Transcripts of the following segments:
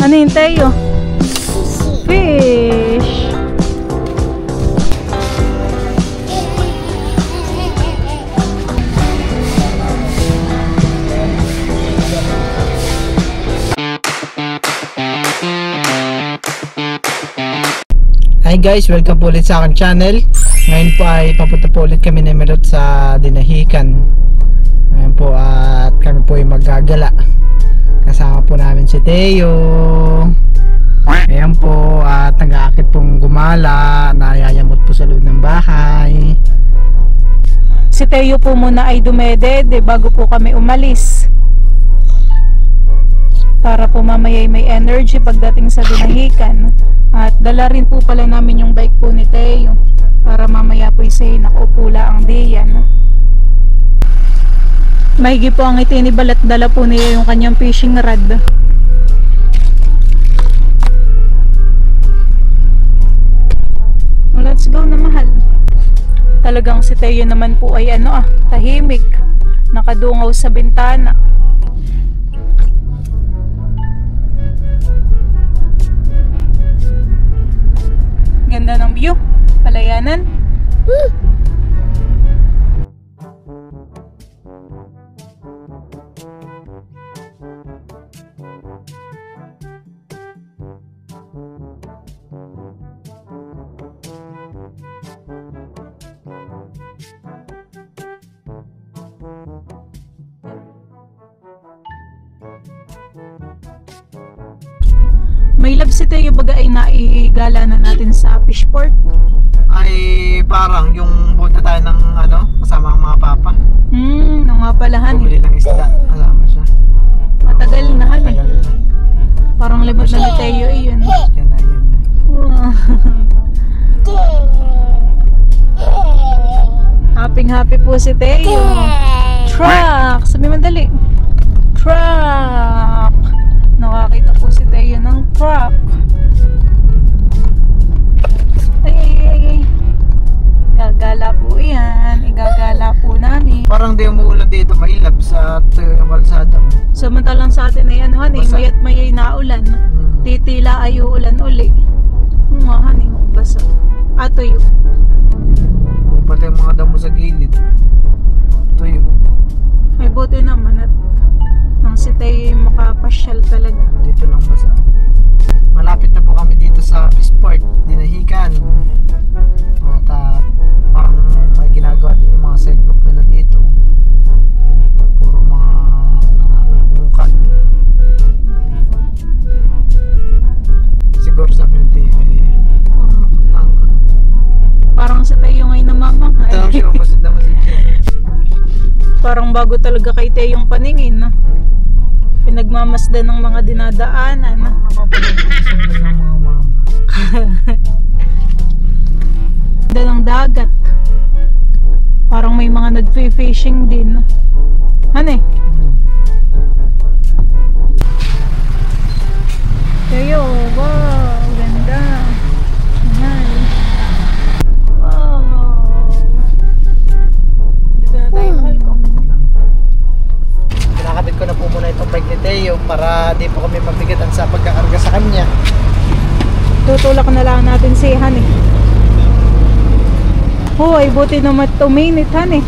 Ano yun tayo? Fish. Hi guys, welcome po ulit sa aking channel. Ngayon po ay papunta po ulit kami ni Merot sa Dinahican. Ngayon po at kami po ay maggagala. Kasama po namin si Teo. Ayan po at nag-aakit pong gumala. Nayayamot po sa loob ng bahay. Si Teo po muna ay dumedede bago po kami umalis. Para po mamaya may energy pagdating sa Dinahican. At dala rin po pala namin yung bike po ni Teo. Para mamaya po isa'y nakaupo ang diyan. Mahigi po ang itinibalat dala po niya yung kanyang fishing rod. Let's go na mahal. Talagang si Teo naman po ay tahimik. Nakadungaw sa bintana. Ganda ng view. Palayanan. May love si Teo baga ay naigala na natin sa fish port. Ay parang yung punta tayo ng kasama ang mga papa. Nung nga palahan. Bumili ng isda, kasama siya. Matagal na han eh. Matagal na. Parang libot na ni Teo eh yun. Yan na yun. Happy po si Teo. Truck! Sabi mandali. Truck! Nakakita po si Teo ng truck. Ay. Gagala po yan. Igagala po namin. Parang di umuulan dito, mailap sa kalsada. Samantalang sa atin ay mayat mayay na ulan. Titila ay uulan uli. Haning basa. Tuyo. Pati yung mga damo sa gilid. Tuyo. Ay buti naman at nang si Teo makapasyal talaga. Dito lang basa. Malapit na po kami dito sa Fishport, Dinahican. At parang may ginagawa din yung mga sidewalk nila dito. Puro mga bungkal. Siguro sabi ng Teo Parang si Teo ngayon namamangay. Ito siya, masid na masid siya. Parang bago talaga kay Teo yung paningin. Pinagmamasdan ng mga dinadaanan. Napapalagusog na ng mga mama. Ganda ng dagat. Parang may mga nag-fishing din. Teo, wow, ganda. Nice. Wow. Dito na tayo, mahal ko. Kinakabit ko na po muna itong bike ni Teo para di po kami mabigatan sa pagkakarga sa kanya. Tutulak na lang natin si Han eh. Hoy, buti naman 2 minutes Han eh.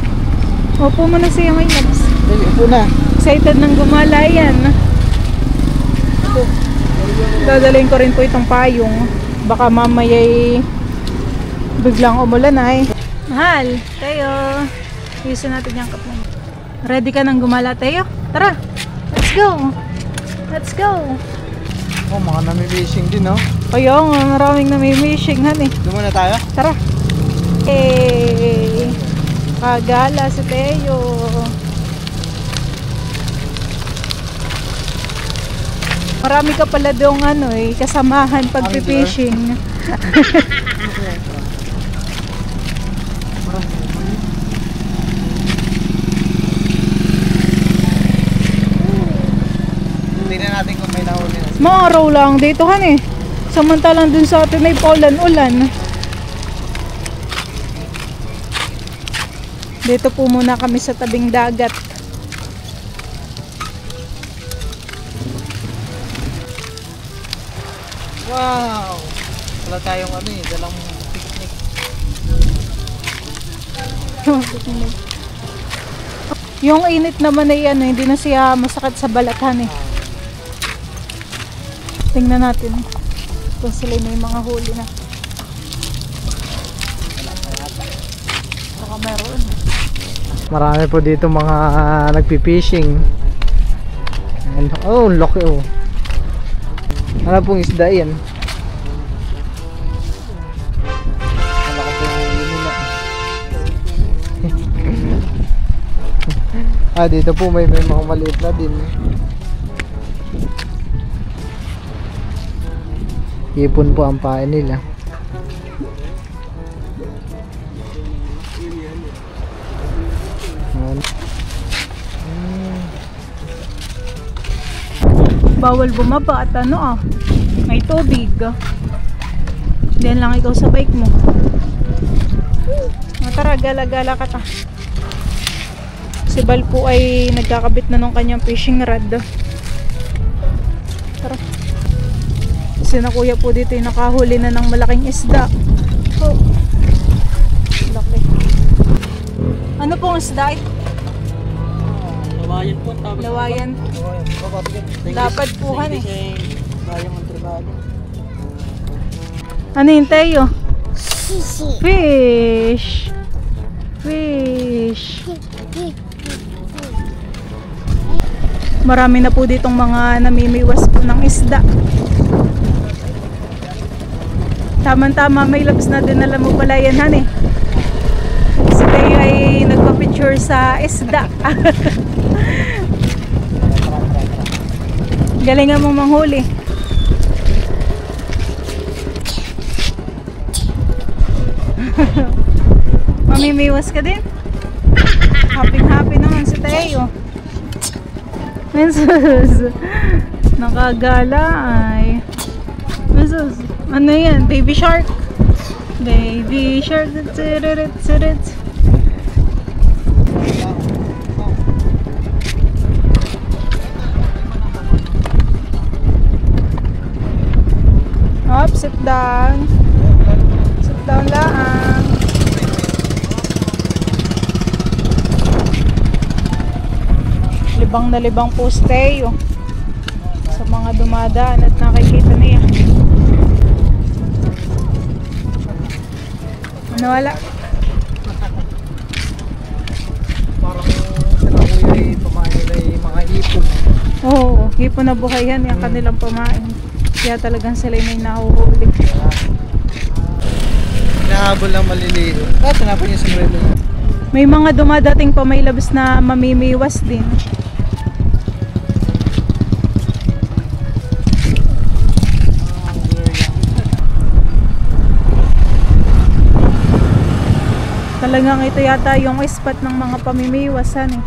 Opo mo na siya ngayon. Dali, upo na. Excited ng gumala yan. Dadalhin ko rin po itong payong. Baka mamaya'y biglang umulan ay. Mahal, Teo. Iusin natin yung kaplan. Ready ka ng gumala, Teo? Tara, let's go. Let's go. Oh, mga nami-fishing din, no? Kaya nga, maraming namimishing Han eh. Doon muna tayo? Tara. Kagala si Teo. Marami ka pala doong kasamahan pag-fishing. Tingnan natin kung may nahuli na. Mga araw lang dito Han eh. Samantalang dun sa atin ay paulan-ulan. Dito po muna kami sa tabing dagat. Wow! Wala tayong ano eh, dalang picnic. Yung init naman ay ano, hindi na siya masakit sa balatan eh. Tingnan natin kung sila may mga huli na. Baka meron. Marami po dito mga nagpi-fishing. Oh, laki oh. Ano pong isda yan? Malaki po yung huli nila. Dito po may mga maliit na din. Hipon po ang pain nila. Bawal bumaba at ano may tubig. Diyan lang ikaw sa bike mo. Tara, gala-gala ka ta. Si Bal po ay nagkakabit na ng kanyang fishing rod. Tara. Si na kuya po dito yung nakahuli na ng malaking isda. Oh. Laki. Ano pong isda ito? Lawayan po. Lawayan. Dapat puhan eh. Ano yung tayo? Fish. Fish. Marami na po ditong mga namimiwas po ng isda. Tama-tama, may labs na din, alam mo pala yan, han eh. Si Tayo ay nagpa-picture sa isda. Galingan mong manghuli. Mamimiwas ka din? Happy naman si Tayo. Mensus. Nakagala ay. Mensus. Ano yan? Baby shark. Baby shark. Tsirit. Up, sit down. Sit down lang. Libang na libang po stay sa mga dumadaan at nakikita niya. Ano wala? Parang sila kuya ay pamain nila ay mga hipon. Oo, hipon na buhay yan yung kanilang pamain. Kaya talagang sila may nahuhuli. Hinahabol lang maliliit. Tinapon yung sombrero. May mga dumadating pa may labas na mamimiwas din. Talagang ito yata yung spot ng mga pamimiwasan eh.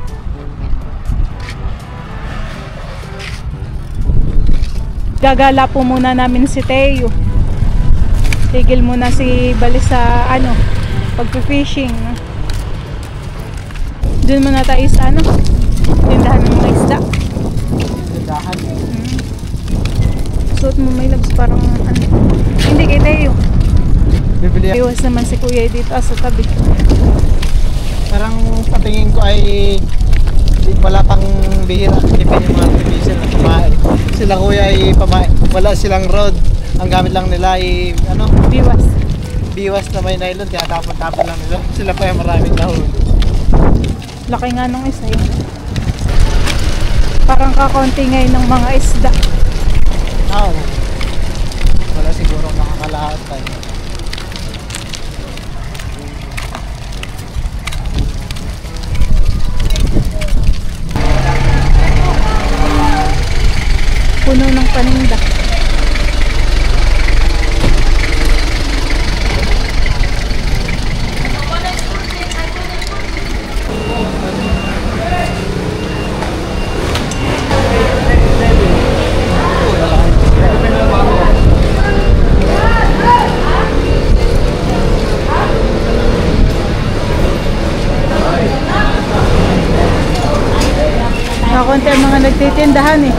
Gagala po muna namin si Teo. Tigil muna si Bali sa pag-fishing. Doon muna tayo sa tindahan ng mga isda. Tindahan? Suot mo may labs parang hindi kay Teo. Bibili. Iwas naman si kuya dito sa tabi. Parang sa tingin ko ay wala pang bihira. Tipin yung mga tipisil na pamain. Sila kuya ay pamain. Wala silang rod. Ang gamit lang nila ay Biwas. biwas na may nylon. Kaya tapon-tapon lang nila. Sila pa yung maraming nahuli. Laki nga nung isa yun. Parang kakaunti ngayon ng mga isda. Wala siguro nakakalahat tayo. Puno ng paninda. Kakunti ang mga nagtitindahan eh.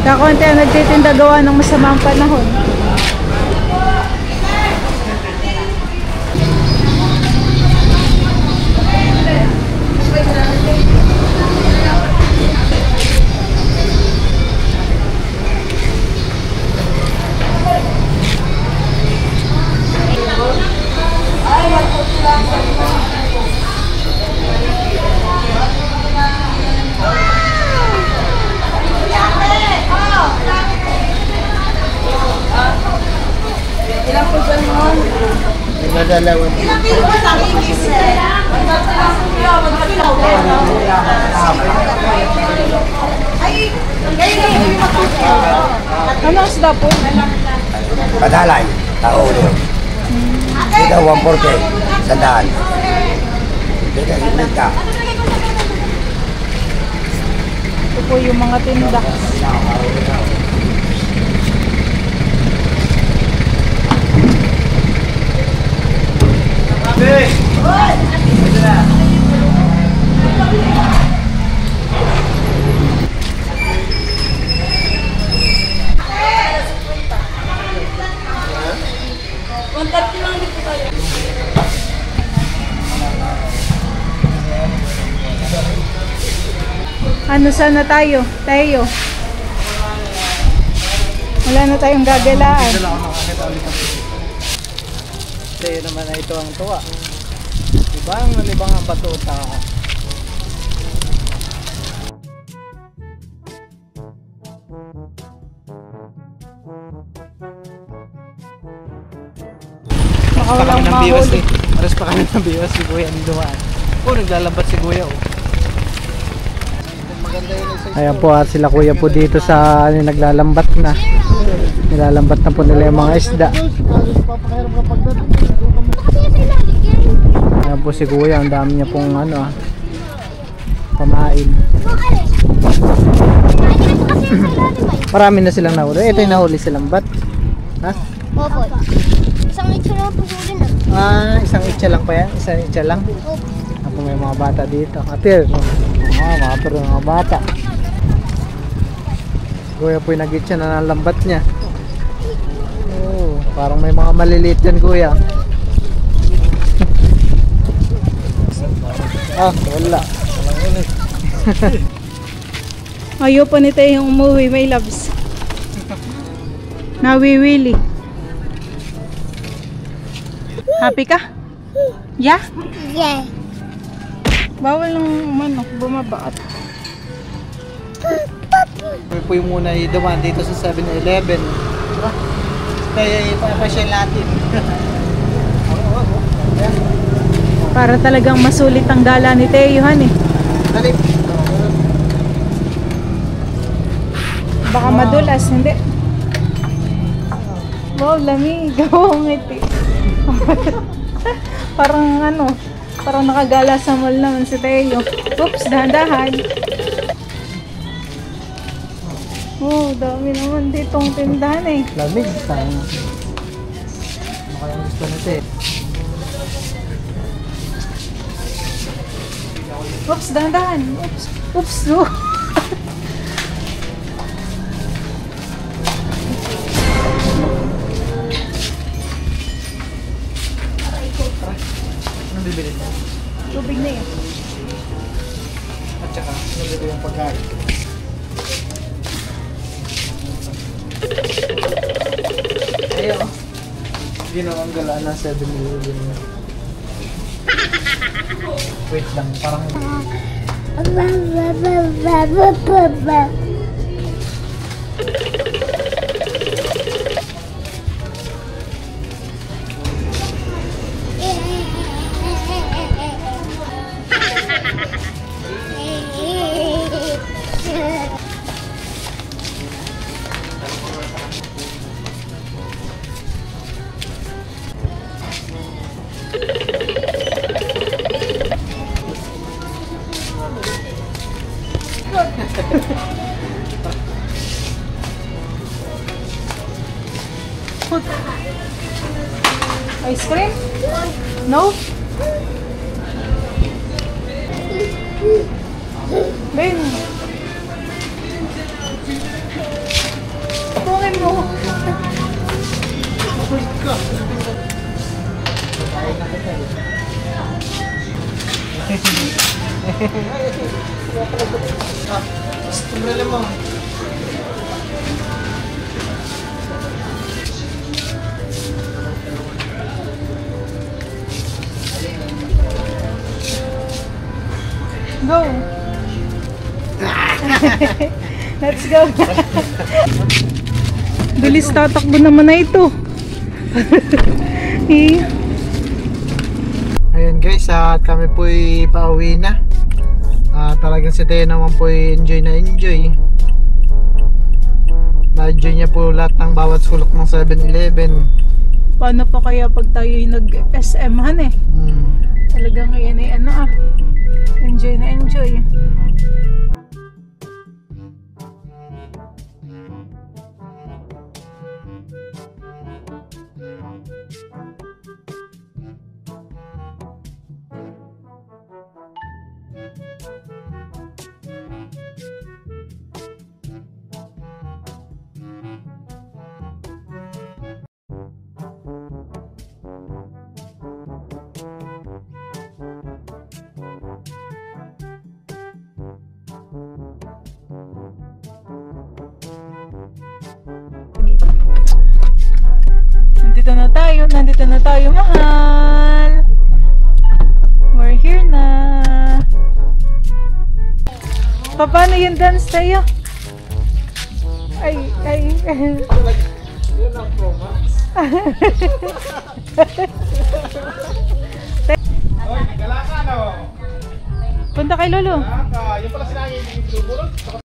Kakunti ang nagtitinda gawa ng masamang panahon. Pinadalawan. Ano ang isda po? Padalay. Tao ulit. Dito 140. Sandaan. Dito 50. Ito po yung mga tinda. Ano sana tayo? Tayo. Wala na tayong gagalaan. Sa'yo naman na ito ang tuwa. Libang ang batuta. Baka walang mahuli. Aras pa kami ng biwas si Kuya ang dumaan. Oh, naglalambat si Kuya oh. Ayan po at sila Kuya po dito sa naglalambat na. Nilalambat na po nila yung mga isda. Ayan po si Kuya, ang dami niya pong ano pamain. Marami na silang nahuli. Ito yung nahuli silang bat. Ha? Opo. Isang itso lang po huli na. Ah, isang itcha lang pa yan? Isang itcha lang? Opo. Ako may mga bata dito. Apir. Mga apir ng mga bata. Kuya po yung nag-itcha na nalambat niya. Oh, parang may mga maliliit yan Kuya. Wala. Walang ulit. Ayaw pa ni tayo yung umuwi, may loves. Nawiwili. Happy ka? Yeah? Yeah. Bawal ng manok bumabaat. Kami po yung muna dumaan dito sa 7-Eleven. Kaya ipapasyal natin. Para talagang masulit ang gala ni Teo, han eh. Dali. Baka madulas, hindi. Wow, lamig. Gawang ngiti. Parang ano, parang nakagala sa mall naman si Teo. Oops, dahan-dahan. Oh, dami naman ditong tindahan eh. Lamig. Ano kayang gusto natin? Oops, dahan-dahan. Oops, oops. Oh. Anong bibili mo? Tubig na yun. At saka, nabili yung pagkain. Ayaw. Ginawang galaan ng 7-Eleven. Wait lang, parang... Ice cream? No? Ben. Tungin mo. Tumbrela mo. Go. Let's go. Bilis tatakbo naman na ito. Ayun guys, at kami po'y pauwi na. Talagang si Teo naman po'y enjoy na enjoy. Na-enjoy niya po lahat ng bawat sulok ng 7-Eleven. Paano pa kaya pag tayo'y nag-SM-han eh? Talagang yan eh, enjoy na enjoy. Nandito na tayo, mahal. We're here na. Paano yung dance tayo? Ay. Yun ang promax. Oy, gala ka no? Punta kay Lolo. Yung pala sinabi yung pinubulot, tapos